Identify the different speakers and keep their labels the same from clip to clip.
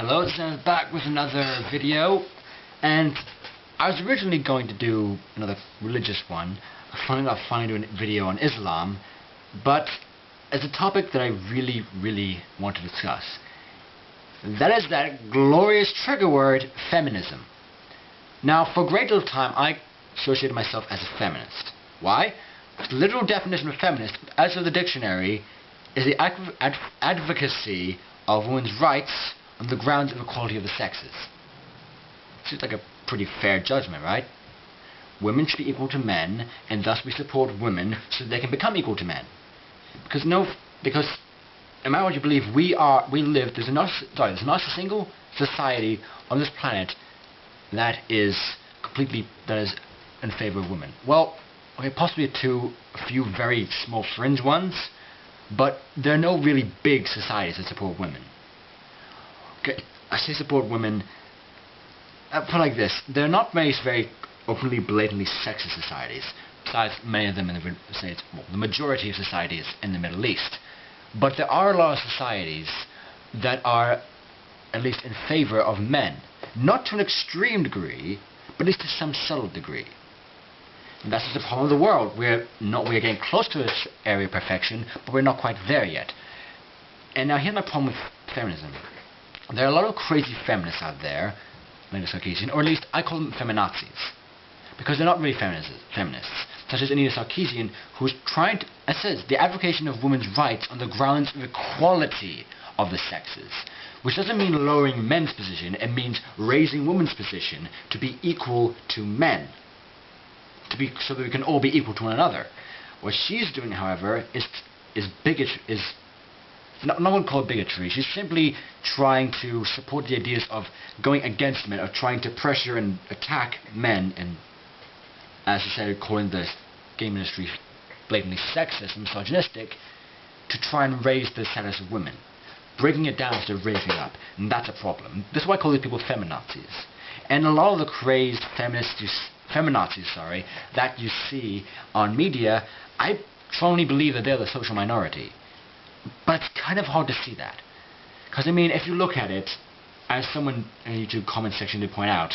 Speaker 1: Hello, Sam back with another video, and I was originally going to do another religious one. I'm finally doing a video on Islam, but it's a topic that I really want to discuss. That is that glorious trigger word, feminism. Now, for a great deal of time, I associated myself as a feminist. Why? The literal definition of feminist, as of the dictionary, is the advocacy of women's rights on the grounds of equality of the sexes. Seems like a pretty fair judgment, right? Women should be equal to men, and thus we support women so that they can become equal to men. Because no matter what you believe, there's not a single society on this planet that is in favor of women. Well, okay, possibly a few very small fringe ones, but there are no really big societies that support women. Okay, I say support women, put it like this, they're not very openly, blatantly sexist societies, besides many of them in the majority of societies in the Middle East. But there are a lot of societies that are at least in favor of men, not to an extreme degree, but at least to some subtle degree. And that's just the problem of the world. We're getting close to this area of perfection, but we're not quite there yet. And now here's my problem with feminism. There are a lot of crazy feminists out there, like the Sarkeesian, or at least I call them Feminazis, because they're not really feminists, such as Anita Sarkeesian, who's trying to, as says, the advocacy of women's rights on the grounds of equality of the sexes, which doesn't mean lowering men's position, it means raising women's position to be equal to men, so that we can all be equal to one another. What she's doing, however, is no one call it bigotry. She's simply trying to support the ideas of going against men, of trying to pressure and attack men, and as she said, calling the game industry blatantly sexist and misogynistic, to try and raise the status of women, breaking it down instead of raising it up, and that's a problem. This is why I call these people feminazis. And a lot of the crazed feminazis that you see on media, I strongly believe that they're the social minority. But it's kind of hard to see that. Because, I mean, if you look at it, as someone in the YouTube comment section did point out,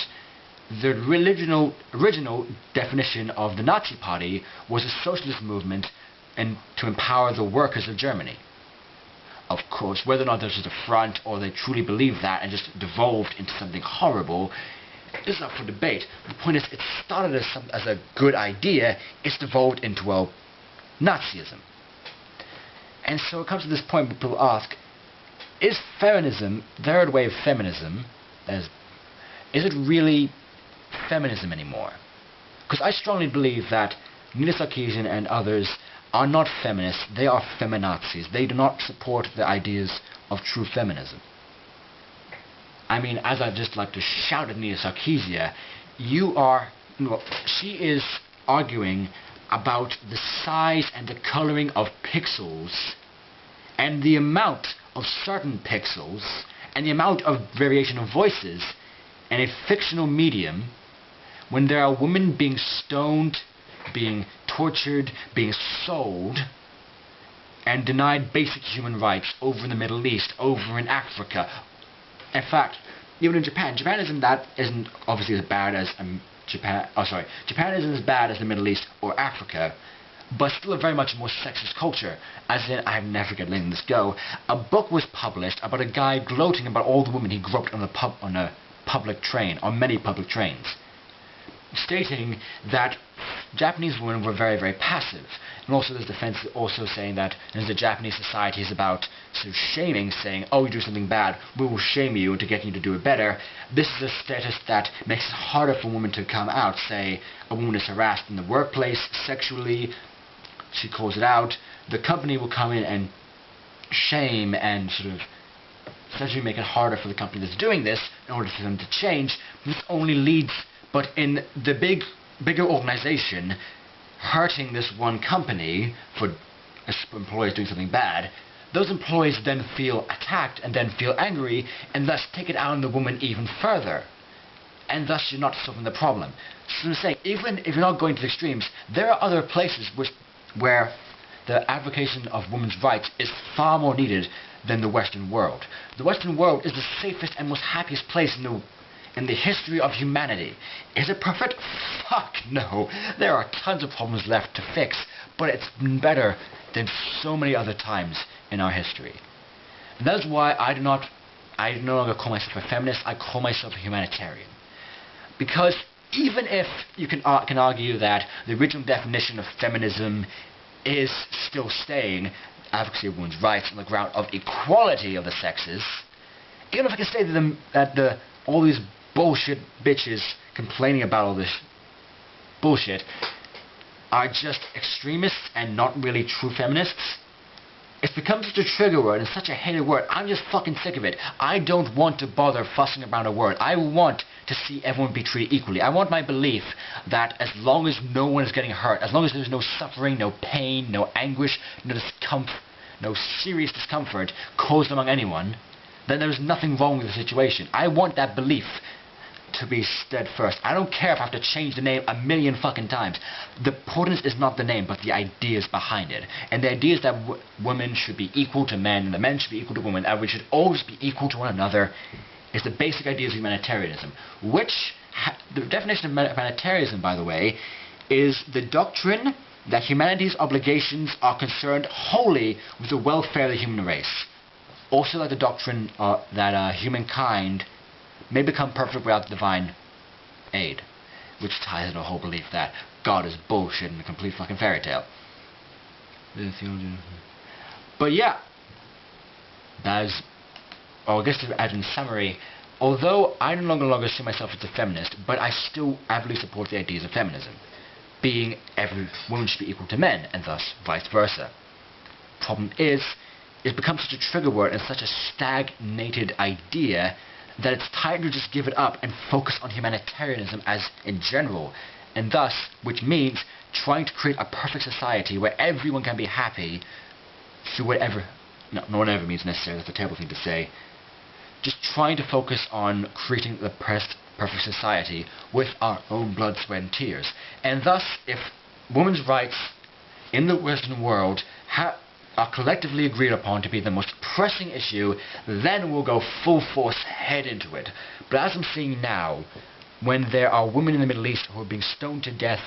Speaker 1: the original definition of the Nazi Party was a socialist movement and to empower the workers of Germany. Of course, whether or not this was a front or they truly believed that and just devolved into something horrible is up for debate. The point is, it started as a good idea, it's devolved into, well, Nazism. And so it comes to this point where people ask, is feminism, the third wave feminism, is it really feminism anymore? Because I strongly believe that Anita Sarkeesian and others are not feminists, they are feminazis. They do not support the ideas of true feminism. I mean, as I'd just like to shout at Anita Sarkeesian, she is arguing about the size and the coloring of pixels and the amount of certain pixels and the amount of variation of voices in a fictional medium when there are women being stoned, being tortured, being sold, and denied basic human rights over in the Middle East, over in Africa. In fact, even in Japan isn't obviously as bad as Japan isn't as bad as the Middle East or Africa, but still a very much more sexist culture. As in, I never forget letting this go, a book was published about a guy gloating about all the women he groped on a public train, on many public trains, stating that Japanese women were very passive. And also there's defense also saying that as the Japanese society is about sort of shaming, saying, oh, you do something bad, we will shame you into getting you to do it better. This is a status that makes it harder for women to come out, say a woman is harassed in the workplace sexually, she calls it out, the company will come in and shame and sort of essentially make it harder for the company that's doing this in order for them to change. This only leads, but in the bigger organization, hurting this one company for employees doing something bad, those employees then feel attacked and then feel angry and thus take it out on the woman even further. And thus you're not solving the problem. So I'm saying, even if you're not going to the extremes, there are other places where the advocacy of women's rights is far more needed than the Western world. The Western world is the safest and most happiest place in the history of humanity. Is it perfect? Fuck no. There are tons of problems left to fix, but it's better than so many other times in our history. And that is why I no longer call myself a feminist, I call myself a humanitarian. Because even if you can argue that the original definition of feminism is still staying advocacy of women's rights on the ground of equality of the sexes, even if I can say that all these bullshit bitches complaining about all this bullshit are just extremists and not really true feminists, it's become such a trigger word and such a hated word. I'm just fucking sick of it. I don't want to bother fussing around a word. I want to see everyone be treated equally. I want my belief that as long as no one is getting hurt, as long as there's no suffering, no pain, no anguish, no serious discomfort caused among anyone, then there's nothing wrong with the situation. I want that belief to be steadfast. I don't care if I have to change the name a million fucking times. The importance is not the name, but the ideas behind it. And the idea is that women should be equal to men, and the men should be equal to women, and we should always be equal to one another, is the basic ideas of humanitarianism. The definition of humanitarianism, by the way, is the doctrine that humanity's obligations are concerned wholly with the welfare of the human race. Also like the doctrine that humankind may become perfect without divine aid, which ties into a whole belief that God is bullshit and a complete fucking fairy tale. But yeah, that is, I guess to add in summary, although I no longer see myself as a feminist, but I still avidly support the ideas of feminism, being every woman should be equal to men, and thus vice versa. Problem is, it's become such a trigger word and such a stagnated idea that it's time to just give it up and focus on humanitarianism as in general, and thus, which means trying to create a perfect society where everyone can be happy through whatever, no whatever means necessary, that's a terrible thing to say, just trying to focus on creating the perfect society with our own blood, sweat and tears. And thus, if women's rights in the Western world are collectively agreed upon to be the most pressing issue, then we'll go full force head into it. But as I'm seeing now, when there are women in the Middle East who are being stoned to death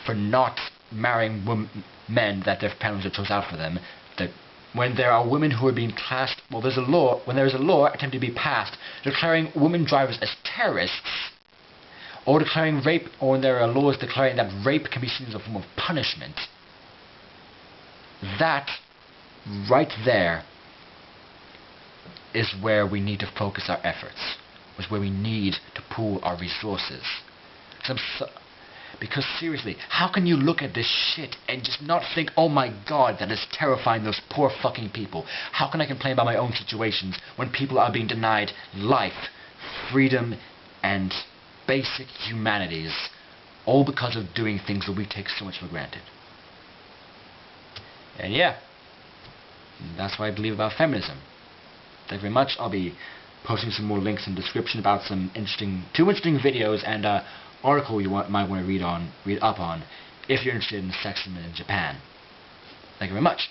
Speaker 1: for not marrying men that their parents have chose out for them, when there are women who are being classed, when there is a law attempting to be passed declaring women drivers as terrorists, or declaring rape, or when there are laws declaring that rape can be seen as a form of punishment, that right there is where we need to focus our efforts, is where we need to pool our resources. Because seriously, how can you look at this shit and just not think, oh my god, that is terrifying, those poor fucking people? How can I complain about my own situations when people are being denied life, freedom, and basic humanities, all because of doing things that we take so much for granted? And yeah, that's what I believe about feminism. Thank you very much. I'll be posting some more links in the description about some two interesting videos and article you might want to read up on if you're interested in sexism in Japan. Thank you very much.